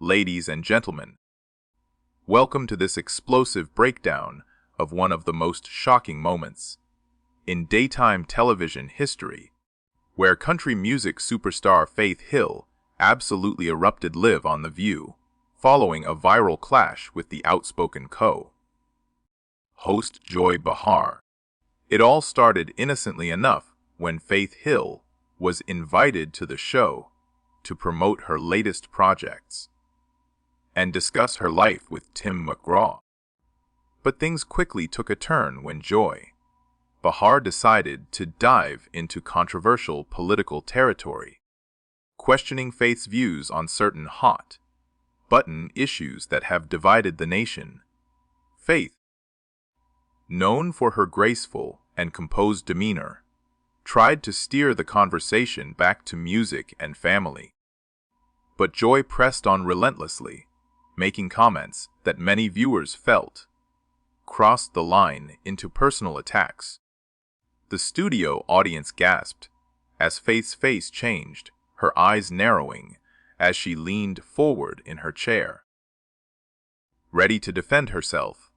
ladies and gentlemen. Welcome to this explosive breakdown of one of the most shocking moments in daytime television history, where country music superstar Faith Hill absolutely erupted live on The View, following a viral clash with the outspoken co-host Joy Behar. It all started innocently enough when Faith Hill was invited to the show to promote her latest projects and discuss her life with Tim McGraw. But things quickly took a turn when Joy Behar decided to dive into controversial political territory, questioning Faith's views on certain hot-button issues that have divided the nation. Faith, known for her graceful and composed demeanor, tried to steer the conversation back to music and family. But Joy pressed on relentlessly, making comments that many viewers felt crossed the line into personal attacks. The studio audience gasped as Faith's face changed, her eyes narrowing as she leaned forward in her chair. Ready to defend herself,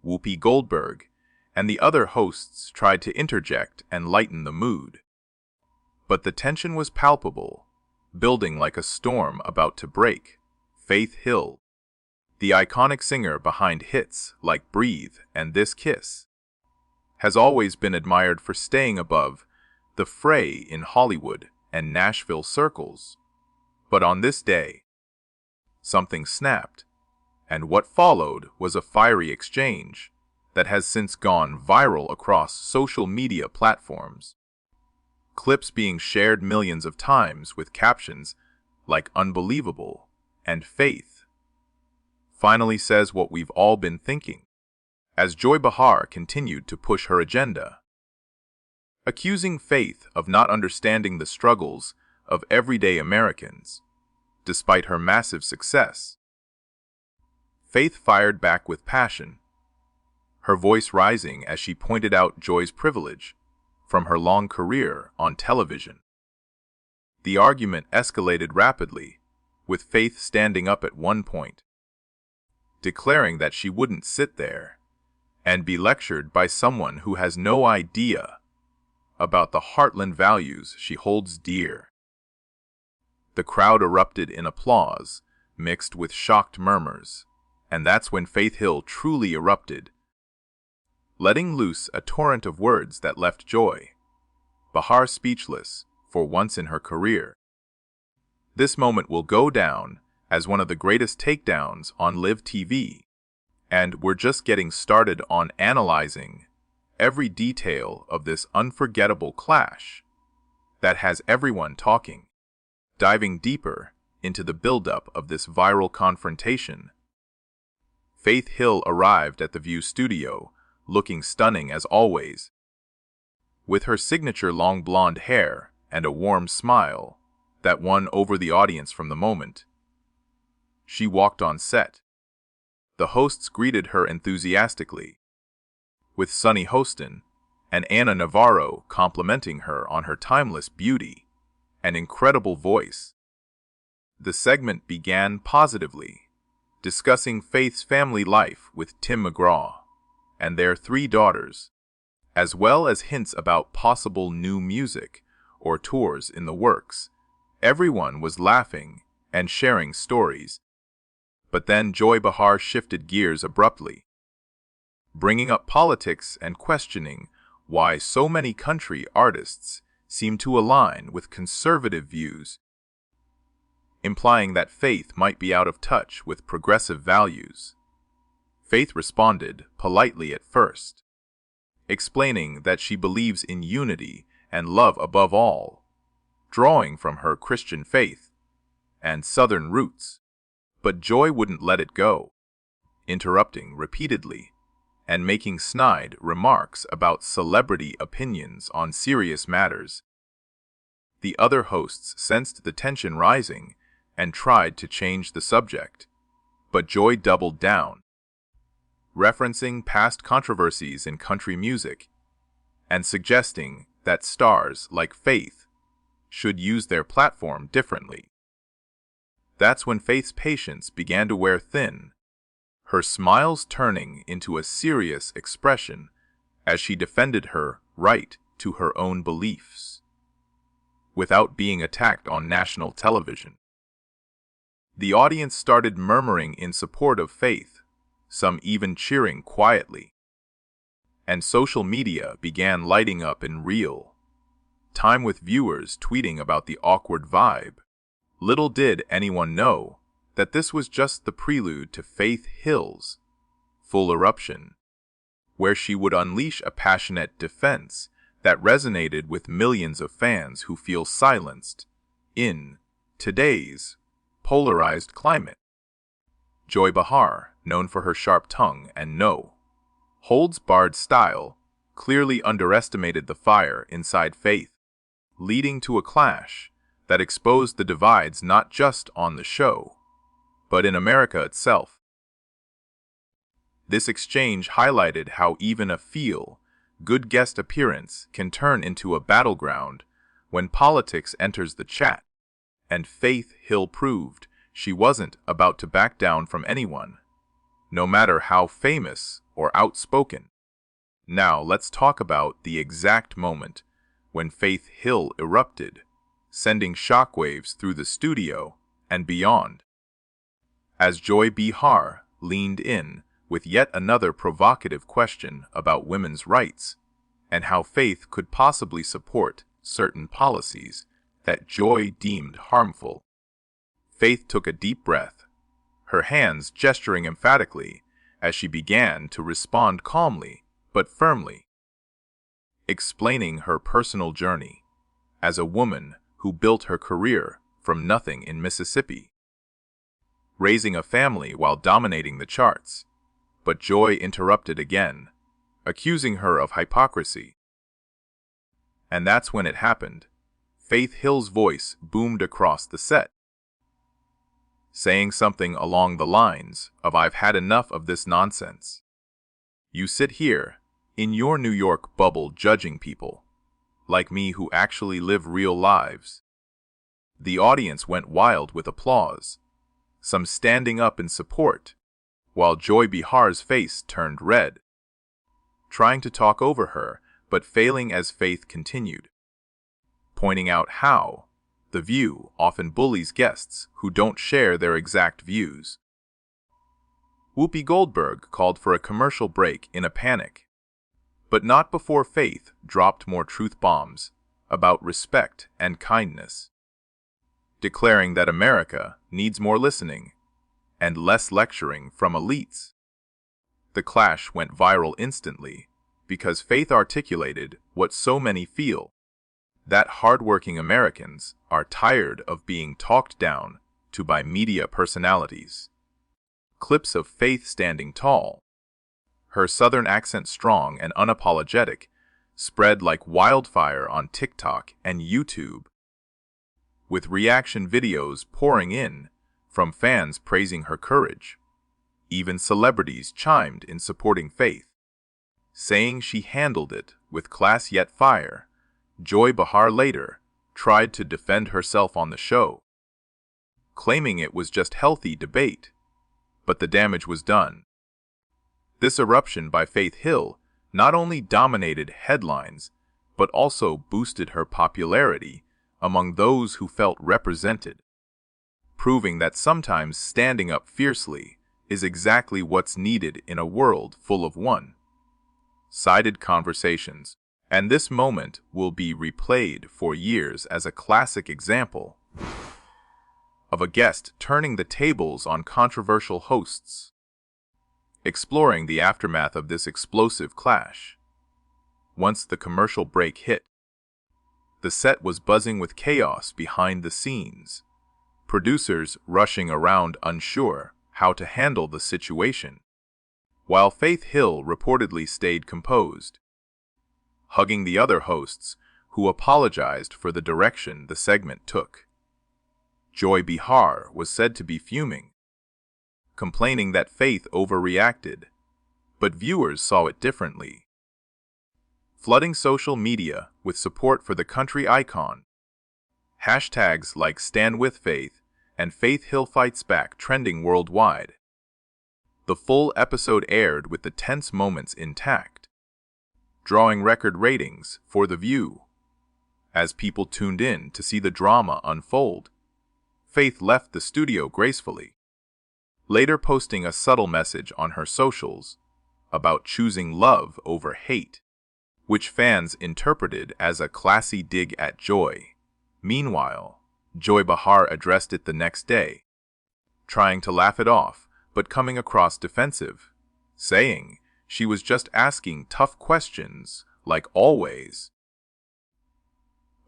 Whoopi Goldberg and the other hosts tried to interject and lighten the mood. But the tension was palpable, building like a storm about to break. Faith Hill, the iconic singer behind hits like Breathe and This Kiss, has always been admired for staying above the fray in Hollywood and Nashville circles. But on this day, something snapped, and what followed was a fiery exchange that has since gone viral across social media platforms. Clips being shared millions of times with captions like "unbelievable" and "Faith finally says what we've all been thinking," as Joy Behar continued to push her agenda, accusing Faith of not understanding the struggles of everyday Americans. Despite her massive success, Faith fired back with passion, her voice rising as she pointed out Joy's privilege from her long career on television. The argument escalated rapidly, with Faith standing up at one point, declaring that she wouldn't sit there and be lectured by someone who has no idea about the heartland values she holds dear. The crowd erupted in applause, mixed with shocked murmurs, and that's when Faith Hill truly erupted, letting loose a torrent of words that left Joy Behar speechless for once in her career. This moment will go down as one of the greatest takedowns on live TV, and we're just getting started on analyzing every detail of this unforgettable clash that has everyone talking, diving deeper into the buildup of this viral confrontation. Faith Hill arrived at the View studio looking stunning as always, with her signature long blonde hair and a warm smile that won over the audience from the moment she walked on set. The hosts greeted her enthusiastically, with Sunny Hostin and Anna Navarro complimenting her on her timeless beauty and incredible voice. The segment began positively, discussing Faith's family life with Tim McGraw and their 3 daughters, as well as hints about possible new music or tours in the works. Everyone was laughing and sharing stories. But then Joy Behar shifted gears abruptly, bringing up politics and questioning why so many country artists seem to align with conservative views, implying that Faith might be out of touch with progressive values. Faith responded politely at first, explaining that she believes in unity and love above all, drawing from her Christian faith and Southern roots. But Joy wouldn't let it go, interrupting repeatedly and making snide remarks about celebrity opinions on serious matters. The other hosts sensed the tension rising and tried to change the subject, but Joy doubled down, referencing past controversies in country music and suggesting that stars like Faith should use their platform differently. That's when Faith's patience began to wear thin, her smiles turning into a serious expression as she defended her right to her own beliefs, without being attacked on national television. The audience started murmuring in support of Faith, some even cheering quietly. And social media began lighting up in real time with viewers tweeting about the awkward vibe. Little did anyone know that this was just the prelude to Faith Hill's full eruption, where she would unleash a passionate defense that resonated with millions of fans who feel silenced in today's polarized climate. Joy Behar, known for her sharp tongue and no-holds-barred style, clearly underestimated the fire inside Faith, leading to a clash that exposed the divides not just on the show, but in America itself. This exchange highlighted how even a feel-good guest appearance can turn into a battleground when politics enters the chat, and Faith Hill proved she wasn't about to back down from anyone, no matter how famous or outspoken. Now let's talk about the exact moment when Faith Hill erupted, sending shockwaves through the studio and beyond. As Joy Behar leaned in with yet another provocative question about women's rights and how Faith could possibly support certain policies that Joy deemed harmful, Faith took a deep breath, her hands gesturing emphatically as she began to respond calmly but firmly, explaining her personal journey as a woman who built her career from nothing in Mississippi, raising a family while dominating the charts. But Joy interrupted again, accusing her of hypocrisy. And that's when it happened. Faith Hill's voice boomed across the set, saying something along the lines of, "I've had enough of this nonsense. You sit here, in your New York bubble, judging people like me who actually live real lives." The audience went wild with applause, some standing up in support, while Joy Behar's face turned red, trying to talk over her, but failing as Faith continued, pointing out how The View often bullies guests who don't share their exact views. Whoopi Goldberg called for a commercial break in a panic, but not before Faith dropped more truth bombs about respect and kindness, declaring that America needs more listening and less lecturing from elites. The clash went viral instantly because Faith articulated what so many feel, that hardworking Americans are tired of being talked down to by media personalities. Clips of Faith standing tall, her Southern accent strong and unapologetic, spread like wildfire on TikTok and YouTube, with reaction videos pouring in from fans praising her courage. Even celebrities chimed in supporting Faith, saying she handled it with class yet fire. Joy Behar later tried to defend herself on the show, claiming it was just healthy debate, but the damage was done. This eruption by Faith Hill not only dominated headlines, but also boosted her popularity among those who felt represented, proving that sometimes standing up fiercely is exactly what's needed in a world full of one-sided conversations. And this moment will be replayed for years as a classic example of a guest turning the tables on controversial hosts. Exploring the aftermath of this explosive clash. Once the commercial break hit, the set was buzzing with chaos behind the scenes, producers rushing around unsure how to handle the situation, while Faith Hill reportedly stayed composed, hugging the other hosts who apologized for the direction the segment took. Joy Behar was said to be fuming, complaining that Faith overreacted, but viewers saw it differently, flooding social media with support for the country icon. Hashtags like #StandWithFaith and Faith Hill fights back, trending worldwide. The full episode aired with the tense moments intact, drawing record ratings for The View. As people tuned in to see the drama unfold, Faith left the studio gracefully, later posting a subtle message on her socials about choosing love over hate, which fans interpreted as a classy dig at Joy. Meanwhile, Joy Behar addressed it the next day, trying to laugh it off, but coming across defensive, saying she was just asking tough questions, like always.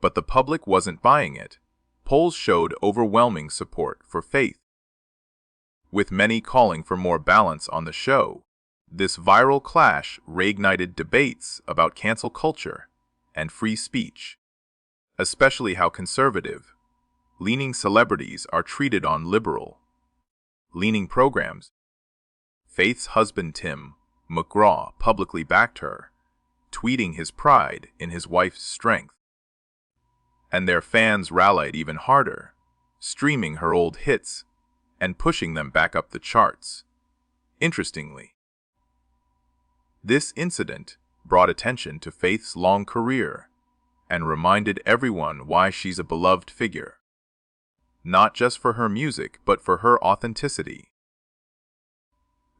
But the public wasn't buying it. Polls showed overwhelming support for Faith, with many calling for more balance on the show. This viral clash reignited debates about cancel culture and free speech, especially how conservative-leaning celebrities are treated on liberal-leaning programs. Faith's husband Tim McGraw publicly backed her, tweeting his pride in his wife's strength. And their fans rallied even harder, streaming her old hits and pushing them back up the charts. Interestingly, this incident brought attention to Faith's long career and reminded everyone why she's a beloved figure, not just for her music but for her authenticity.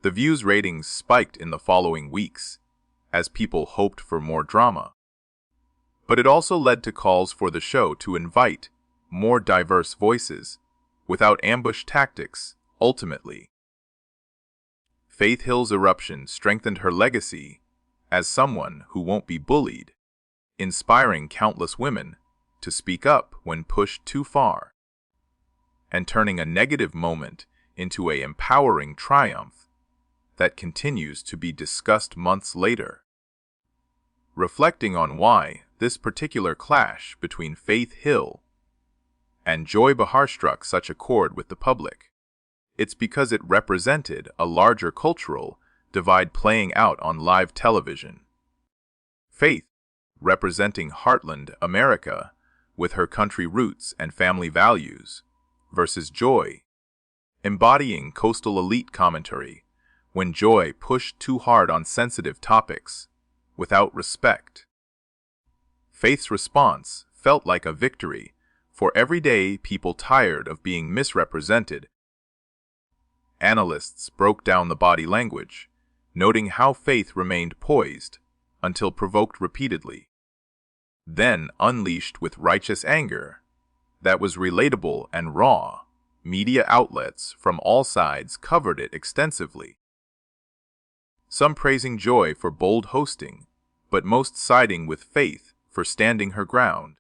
The View's ratings spiked in the following weeks as people hoped for more drama, but it also led to calls for the show to invite more diverse voices without ambush tactics. Ultimately, Faith Hill's eruption strengthened her legacy as someone who won't be bullied, inspiring countless women to speak up when pushed too far, and turning a negative moment into an empowering triumph that continues to be discussed months later. Reflecting on why this particular clash between Faith Hill and Joy Behar struck such a chord with the public, it's because it represented a larger cultural divide playing out on live television. Faith, representing heartland America with her country roots and family values, versus Joy, embodying coastal elite commentary when Joy pushed too hard on sensitive topics without respect. Faith's response felt like a victory for everyday people tired of being misrepresented. Analysts broke down the body language, noting how Faith remained poised until provoked repeatedly, then unleashed with righteous anger that was relatable and raw. Media outlets from all sides covered it extensively, some praising Joy for bold hosting, but most siding with Faith for standing her ground.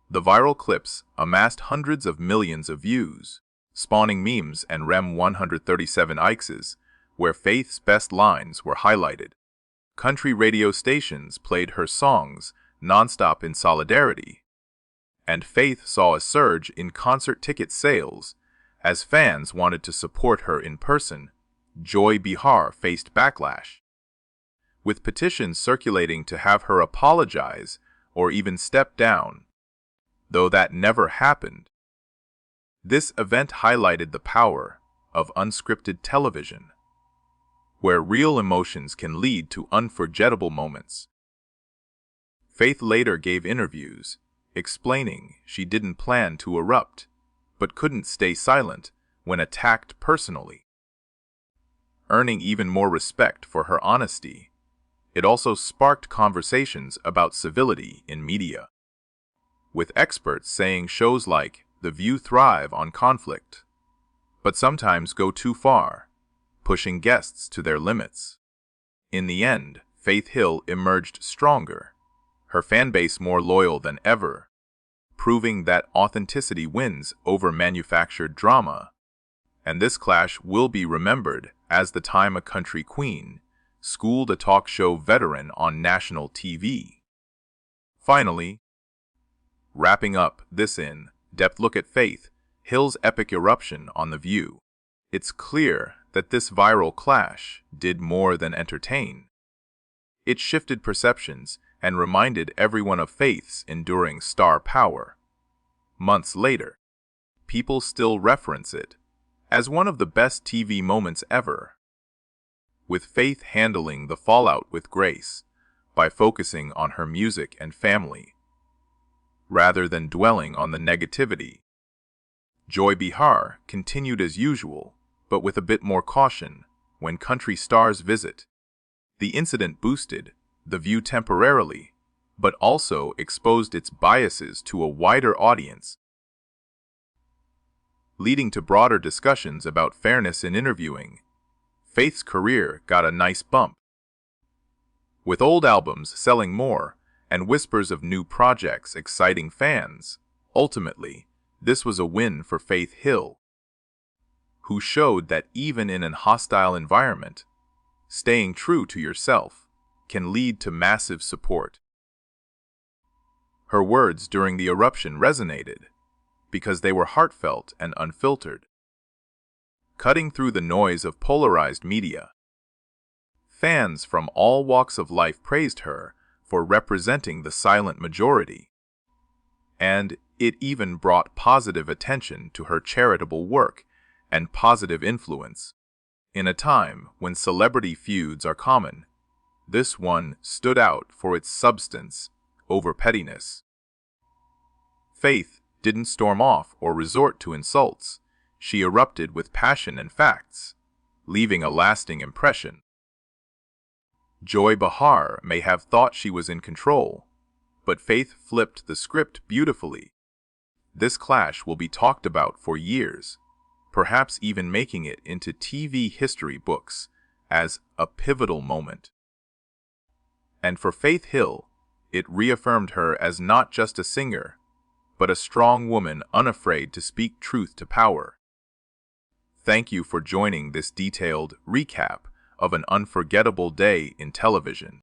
The viral clips amassed hundreds of millions of views, spawning memes and Rem 137 X's, where Faith's best lines were highlighted. Country radio stations played her songs nonstop in solidarity, and Faith saw a surge in concert ticket sales as fans wanted to support her in person. Joy Behar faced backlash, with petitions circulating to have her apologize or even step down, though that never happened. This event highlighted the power of unscripted television, where real emotions can lead to unforgettable moments. Faith later gave interviews, explaining she didn't plan to erupt, but couldn't stay silent when attacked personally, earning even more respect for her honesty. It also sparked conversations about civility in media, with experts saying shows like The View thrive on conflict, but sometimes go too far, pushing guests to their limits. In the end, Faith Hill emerged stronger, her fanbase more loyal than ever, proving that authenticity wins over manufactured drama. And this clash will be remembered as the time a country queen schooled a talk show veteran on national TV. Finally, wrapping up this in-depth look at Faith Hill's epic eruption on The View, it's clear that this viral clash did more than entertain. It shifted perceptions and reminded everyone of Faith's enduring star power. Months later, people still reference it as one of the best TV moments ever, with Faith handling the fallout with grace by focusing on her music and family, rather than dwelling on the negativity. Joy Behar continued as usual, but with a bit more caution when country stars visit. The incident boosted The View temporarily, but also exposed its biases to a wider audience, leading to broader discussions about fairness in interviewing. Faith's career got a nice bump, with old albums selling more and whispers of new projects exciting fans. Ultimately, this was a win for Faith Hill, who showed that even in a hostile environment, staying true to yourself can lead to massive support. Her words during the eruption resonated because they were heartfelt and unfiltered, cutting through the noise of polarized media. Fans from all walks of life praised her for representing the silent majority, and it even brought positive attention to her charitable work and positive influence. In a time when celebrity feuds are common, this one stood out for its substance over pettiness. Faith didn't storm off or resort to insults. She erupted with passion and facts, leaving a lasting impression. Joy Behar may have thought she was in control, but Faith flipped the script beautifully. This clash will be talked about for years, perhaps even making it into TV history books as a pivotal moment. And for Faith Hill, it reaffirmed her as not just a singer, but a strong woman unafraid to speak truth to power. Thank you for joining this detailed recap of an unforgettable day in television.